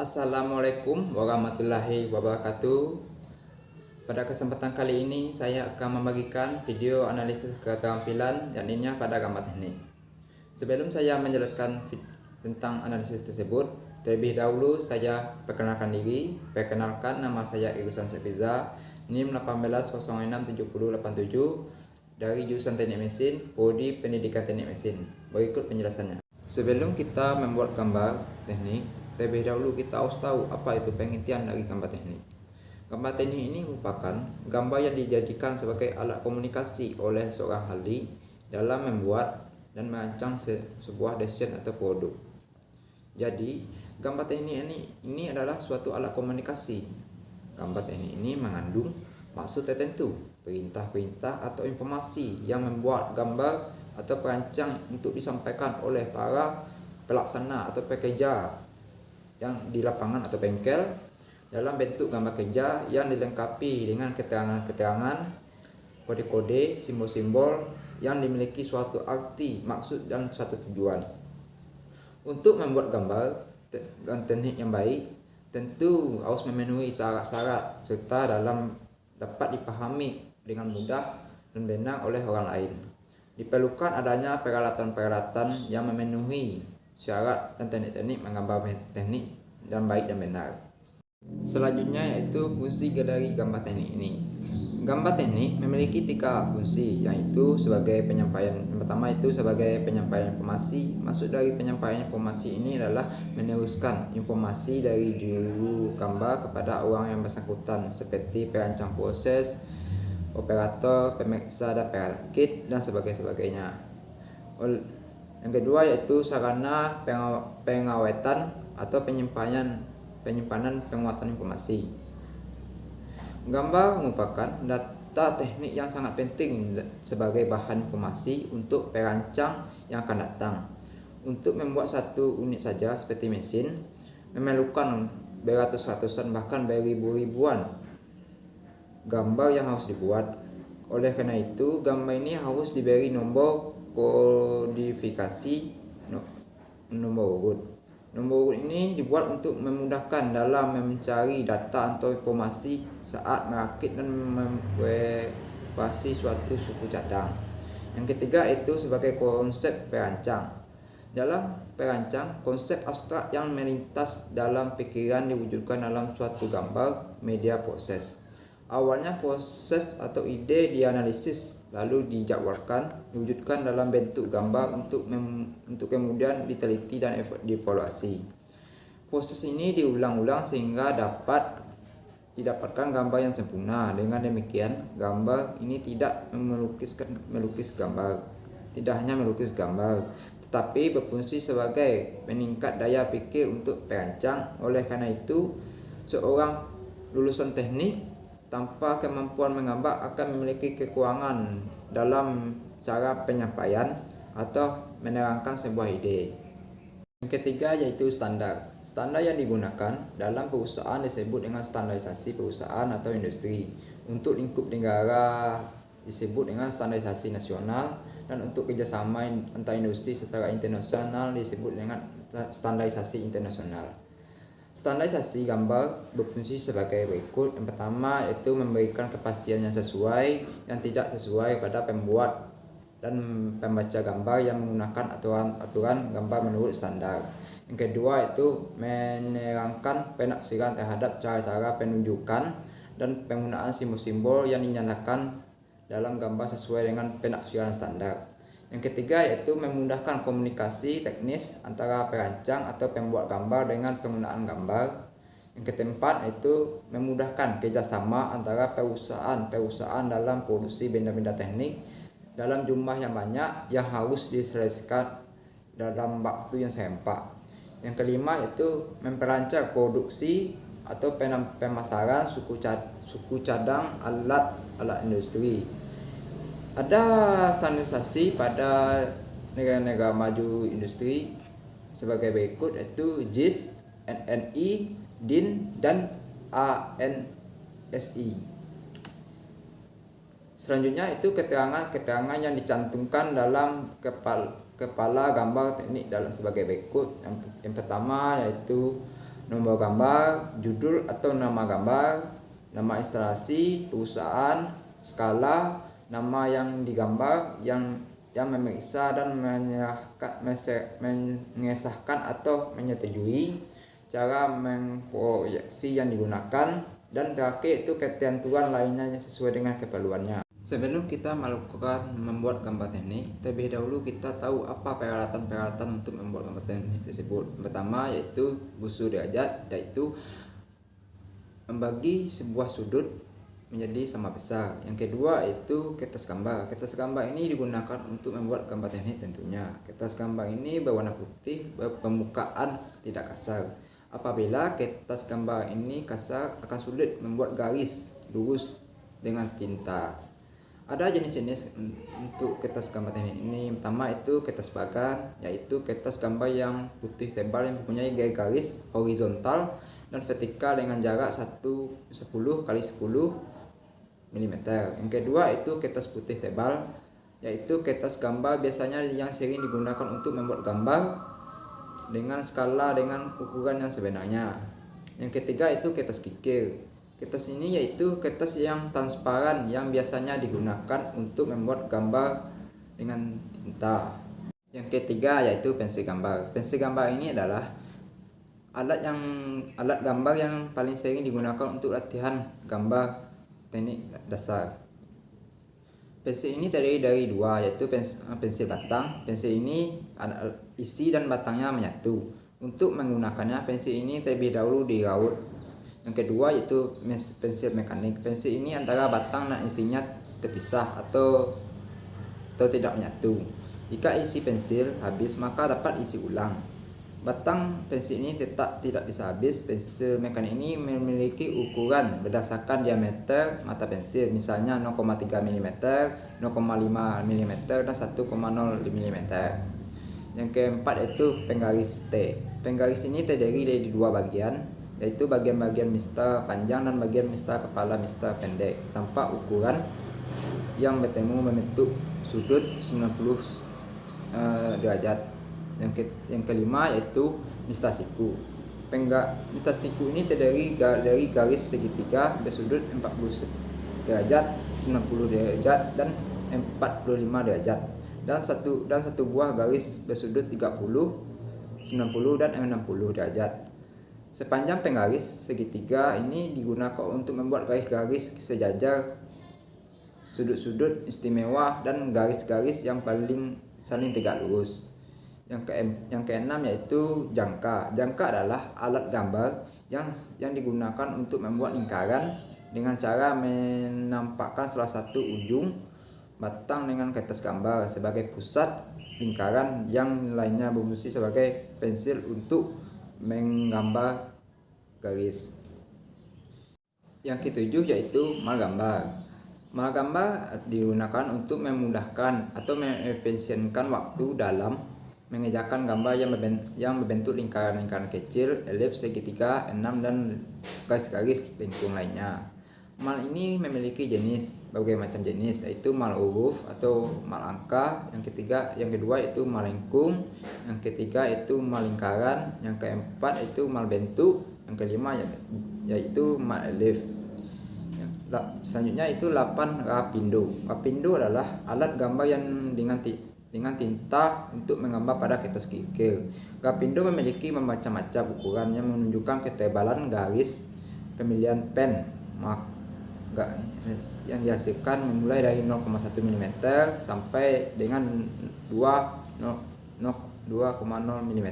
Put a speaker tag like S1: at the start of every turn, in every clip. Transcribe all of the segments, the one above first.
S1: Assalamualaikum warahmatullahi wabarakatuh. Pada kesempatan kali ini saya akan membagikan video analisis keterampilan yakni pada gambar teknik. Sebelum saya menjelaskan tentang analisis tersebut, terlebih dahulu saya perkenalkan diri. Perkenalkan, nama saya Irusan Sefiza, NIM 18067087 dari jurusan Teknik Mesin, Prodi Pendidikan Teknik Mesin. Berikut penjelasannya. Sebelum kita membuat gambar teknik, terlebih dahulu kita harus tahu apa itu pengertian dari gambar teknik. Gambar teknik ini merupakan gambar yang dijadikan sebagai alat komunikasi oleh seorang ahli dalam membuat dan merancang sebuah desain atau produk. Jadi, gambar teknik ini adalah suatu alat komunikasi. Gambar teknik ini mengandung maksud tertentu, perintah-perintah atau informasi yang membuat gambar atau perancang untuk disampaikan oleh para pelaksana atau pekerja yang di lapangan atau bengkel dalam bentuk gambar kerja yang dilengkapi dengan keterangan-keterangan, kode-kode, simbol-simbol yang dimiliki suatu arti, maksud, dan suatu tujuan. Untuk membuat gambar teknik yang baik, tentu harus memenuhi syarat-syarat serta dapat dipahami dengan mudah dan benar oleh orang lain. Diperlukan adanya peralatan-peralatan yang memenuhi syarat dan teknik-teknik menggambar teknik dan baik dan benar. Selanjutnya yaitu fungsi dari gambar teknik ini. Gambar teknik memiliki 3 fungsi, yaitu sebagai penyampaian. Yang pertama itu sebagai penyampaian informasi. Maksud dari penyampaian informasi ini adalah meneruskan informasi dari juru gambar kepada orang yang bersangkutan, seperti perancang proses, operator, pemeriksa, dan perakit, dan sebagainya. Yang kedua yaitu sarana pengawetan atau penyimpanan penguatan informasi. Gambar merupakan data teknik yang sangat penting sebagai bahan informasi untuk perancang yang akan datang. Untuk membuat satu unit saja seperti mesin memerlukan beratus-ratusan bahkan beribu-ribuan gambar yang harus dibuat. Oleh karena itu, gambar ini harus diberi nomor kodifikasi nomor urut. Nomor urut ini dibuat untuk memudahkan dalam mencari data atau informasi saat merakit dan mempreparasi suatu suku cadang. Yang ketiga itu sebagai konsep perancang. Dalam perancang, konsep abstrak yang melintas dalam pikiran diwujudkan dalam suatu gambar media proses. Awalnya proses atau ide dianalisis, lalu dijadwalkan, diwujudkan dalam bentuk gambar untuk kemudian diteliti dan dievaluasi. Proses ini diulang-ulang sehingga dapat didapatkan gambar yang sempurna. Dengan demikian, gambar ini tidak tidak hanya melukis gambar, tetapi berfungsi sebagai peningkat daya pikir untuk perancang. Oleh karena itu, seorang lulusan teknik tanpa kemampuan menggambar akan memiliki kekurangan dalam cara penyampaian atau menerangkan sebuah ide. Yang ketiga yaitu standar. Standar yang digunakan dalam perusahaan disebut dengan standarisasi perusahaan atau industri. Untuk lingkup negara disebut dengan standarisasi nasional, dan untuk kerjasama antar industri secara internasional disebut dengan standarisasi internasional. Standarisasi gambar berfungsi sebagai berikut. Yang pertama yaitu memberikan kepastian yang sesuai yang tidak sesuai pada pembuat dan pembaca gambar yang menggunakan aturan gambar menurut standar. Yang kedua itu menerangkan penafsiran terhadap cara-cara penunjukan dan penggunaan simbol-simbol yang dinyatakan dalam gambar sesuai dengan penafsiran standar. Yang ketiga yaitu memudahkan komunikasi teknis antara perancang atau pembuat gambar dengan penggunaan gambar. Yang keempat yaitu memudahkan kerjasama antara perusahaan dalam produksi benda-benda teknik dalam jumlah yang banyak yang harus diselesaikan dalam waktu yang serempak. Yang kelima yaitu memperancang produksi atau pemasaran suku cadang alat industri. Ada standarisasi pada negara-negara maju industri sebagai berikut, yaitu JIS, NNI, DIN, dan ANSI. Selanjutnya itu keterangan-keterangan yang dicantumkan dalam kepala gambar teknik sebagai berikut. Yang pertama yaitu nomor gambar, judul atau nama gambar, nama instalasi, perusahaan, skala, nama yang digambar, yang memeriksa dan mengesahkan atau menyetujui, cara mengproyeksi yang digunakan, dan terakhir itu ketentuan lainnya yang sesuai dengan keperluannya. Sebelum kita melakukan membuat gambar teknik, terlebih dahulu kita tahu apa peralatan-peralatan untuk membuat gambar teknik tersebut. Pertama yaitu busur derajat, yaitu membagi sebuah sudut menjadi sama besar. Yang kedua itu kertas gambar. Kertas gambar ini digunakan untuk membuat gambar teknik tentunya. Kertas gambar ini berwarna putih, berpermukaan tidak kasar. Apabila kertas gambar ini kasar, akan sulit membuat garis lurus dengan tinta. Ada jenis-jenis untuk kertas gambar teknik ini. Pertama itu kertas bagan, yaitu kertas gambar yang putih tebal yang mempunyai garis horizontal dan vertikal dengan jarak 10 x 10 mm. Yang kedua itu kertas putih tebal, yaitu kertas gambar biasanya yang sering digunakan untuk membuat gambar dengan skala dengan ukuran yang sebenarnya. Yang ketiga itu kertas kikir. Kertas ini yaitu kertas yang transparan yang biasanya digunakan untuk membuat gambar dengan tinta. Yang ketiga yaitu pensil gambar. Pensil gambar ini adalah alat gambar yang paling sering digunakan untuk latihan gambar teknik dasar. Pensil ini terdiri dari dua, yaitu pensil batang. Pensil ini isi dan batangnya menyatu. Untuk menggunakannya, pensil ini terlebih dahulu diraut. Yang kedua yaitu pensil mekanik. Pensil ini antara batang dan isinya terpisah atau tidak menyatu. Jika isi pensil habis, maka dapat isi ulang. Batang pensil ini tetap tidak bisa habis. Pensil mekanik ini memiliki ukuran berdasarkan diameter mata pensil, misalnya 0,3 mm, 0,5 mm, dan 1,0 mm. Yang keempat itu penggaris T. Penggaris ini terdiri dari dua bagian, yaitu bagian-bagian mistar panjang dan bagian mistar kepala mistar pendek tanpa ukuran yang bertemu membentuk sudut 90 derajat. Yang kelima yaitu mistar siku. Mistar siku ini terdiri dari garis segitiga bersudut 40 derajat, 90 derajat, dan 45 derajat, dan satu buah garis bersudut 30, 90, dan 60 derajat. Sepanjang penggaris segitiga ini digunakan untuk membuat garis-garis sejajar, sudut-sudut istimewa, dan garis-garis yang paling saling tegak lurus. Yang keenam yaitu jangka. Jangka adalah alat gambar yang digunakan untuk membuat lingkaran dengan cara menampakkan salah satu ujung batang dengan kertas gambar sebagai pusat lingkaran, yang lainnya berfungsi sebagai pensil untuk menggambar garis. Yang ketujuh yaitu mal gambar. Mal gambar digunakan untuk memudahkan atau mengefisienkan waktu dalam mengerjakan gambar yang membentuk lingkaran-lingkaran kecil, elips, segitiga, enam, dan garis-garis lengkung lainnya. Mal ini memiliki berbagai macam jenis, yaitu mal huruf atau mal angka. Yang kedua itu mal lengkung. Yang ketiga itu mal lingkaran. Yang keempat itu mal bentuk. Yang kelima yaitu mal elif. Selanjutnya itu 8 rapindo. Rapindo adalah alat gambar yang dengan tinta untuk menggambar pada kertas kikir. Rapindo memiliki macam-macam ukuran yang menunjukkan ketebalan garis pemilihan pen yang dihasilkan mulai dari 0,1 mm sampai dengan 2,0 mm.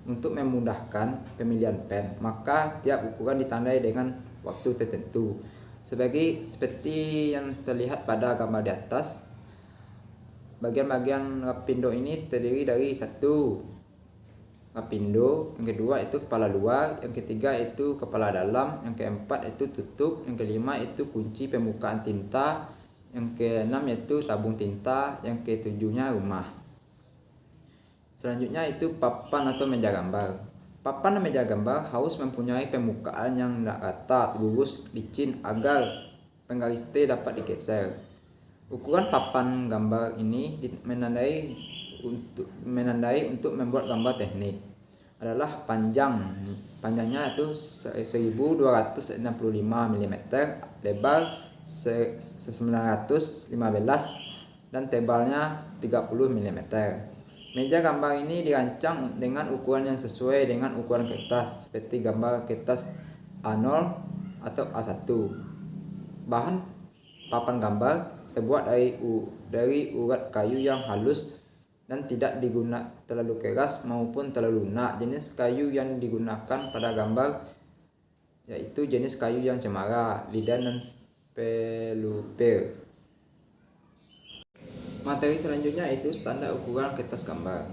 S1: Untuk memudahkan pemilihan pen, maka tiap ukuran ditandai dengan waktu tertentu. Seperti yang terlihat pada gambar di atas, bagian-bagian rapindo ini terdiri dari satu rapindo, yang kedua itu kepala luar, yang ketiga itu kepala dalam, yang keempat itu tutup, yang kelima itu kunci pembukaan tinta, yang keenam yaitu tabung tinta, yang ketujuhnya rumah. Selanjutnya itu papan atau meja gambar. Papan dan meja gambar harus mempunyai permukaan yang rata, lurus, licin agar penggaris T dapat digeser. Ukuran papan gambar ini menandai untuk membuat gambar teknik. adalah panjangnya itu 1265 mm, lebar 915 dan tebalnya 30 mm. Meja gambar ini dirancang dengan ukuran yang sesuai dengan ukuran kertas, seperti gambar kertas A0 atau A1. Bahan papan gambar terbuat dari urat kayu yang halus dan tidak digunakan terlalu keras maupun terlalu lunak. Jenis kayu yang digunakan pada gambar yaitu jenis kayu yang cemara, lidan dan pelupir. Materi selanjutnya itu standar ukuran kertas gambar.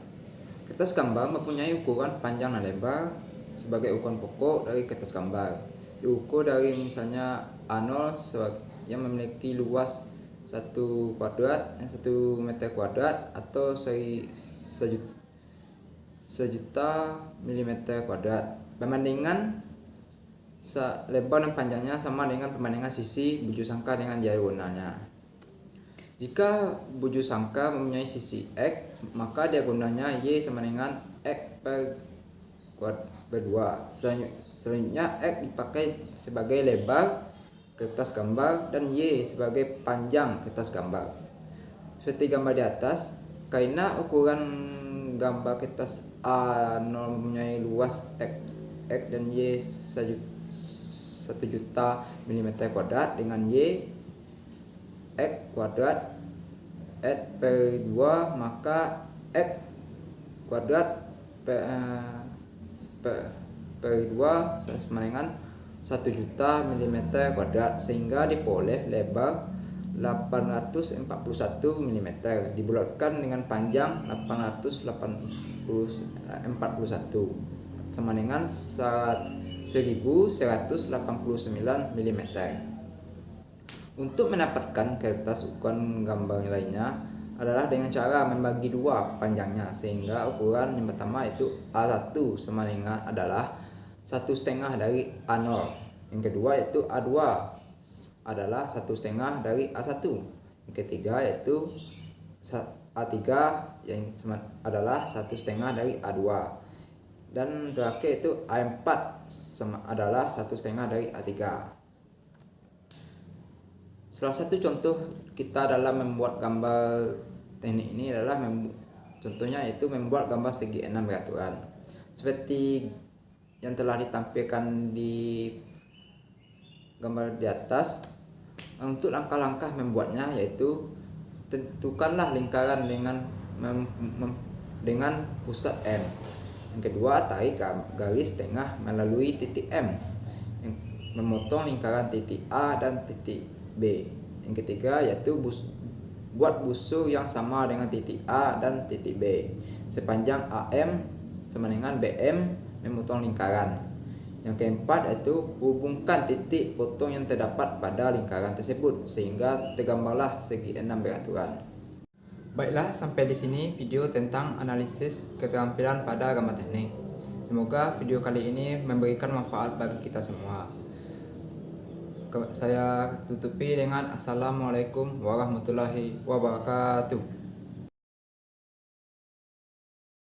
S1: Kertas gambar mempunyai ukuran panjang dan lebar sebagai ukuran pokok dari kertas gambar. Diukur dari misalnya A0 yang memiliki luas 1 meter kuadrat atau 1 juta milimeter kuadrat. Perbandingan lebar dan panjangnya sama dengan perbandingan sisi bujur sangka dengan diagonalnya. Jika bujur sangka mempunyai sisi X, maka diagonalnya Y sama dengan X per 2. Selanjutnya X dipakai sebagai lebar kertas gambar dan Y sebagai panjang kertas gambar. Seperti gambar di atas, karena ukuran gambar kertas A0 mempunyai luas X dan Y 1 juta mm kuadrat dengan Y X kuadrat X per 2, maka X kuadrat per 2 sama dengan 1 juta mm kuadrat, sehingga diperoleh lebar 841 mm dibulatkan dengan panjang 841 sama dengan 1189 mm. Untuk mendapatkan kertas ukuran gambar lainnya adalah dengan cara membagi dua panjangnya, sehingga ukuran yang pertama itu A1 sama dengan adalah 1/2 dari A0. Yang kedua yaitu A2 adalah 1/2 dari A1. Yang ketiga yaitu A3 yang adalah 1/2 dari A2. Dan terakhir itu A4 adalah 1/2 dari A3. Salah satu contoh kita dalam membuat gambar teknik ini adalah contohnya itu membuat gambar segi 6 beraturan. Seperti yang telah ditampilkan di gambar di atas. Untuk langkah-langkah membuatnya yaitu tentukanlah lingkaran dengan pusat M. Yang kedua, tarik garis tengah melalui titik M. Memotong lingkaran titik A dan titik B. Yang ketiga yaitu buat busur yang sama dengan titik A dan titik B sepanjang AM sama dengan BM, memotong lingkaran. Yang keempat yaitu hubungkan titik potong yang terdapat pada lingkaran tersebut sehingga tergambarlah segi 6 beraturan. Baiklah, sampai di sini video tentang analisis keterampilan pada gambar teknik. Semoga video kali ini memberikan manfaat bagi kita semua. Saya tutupi dengan Assalamualaikum warahmatullahi wabarakatuh.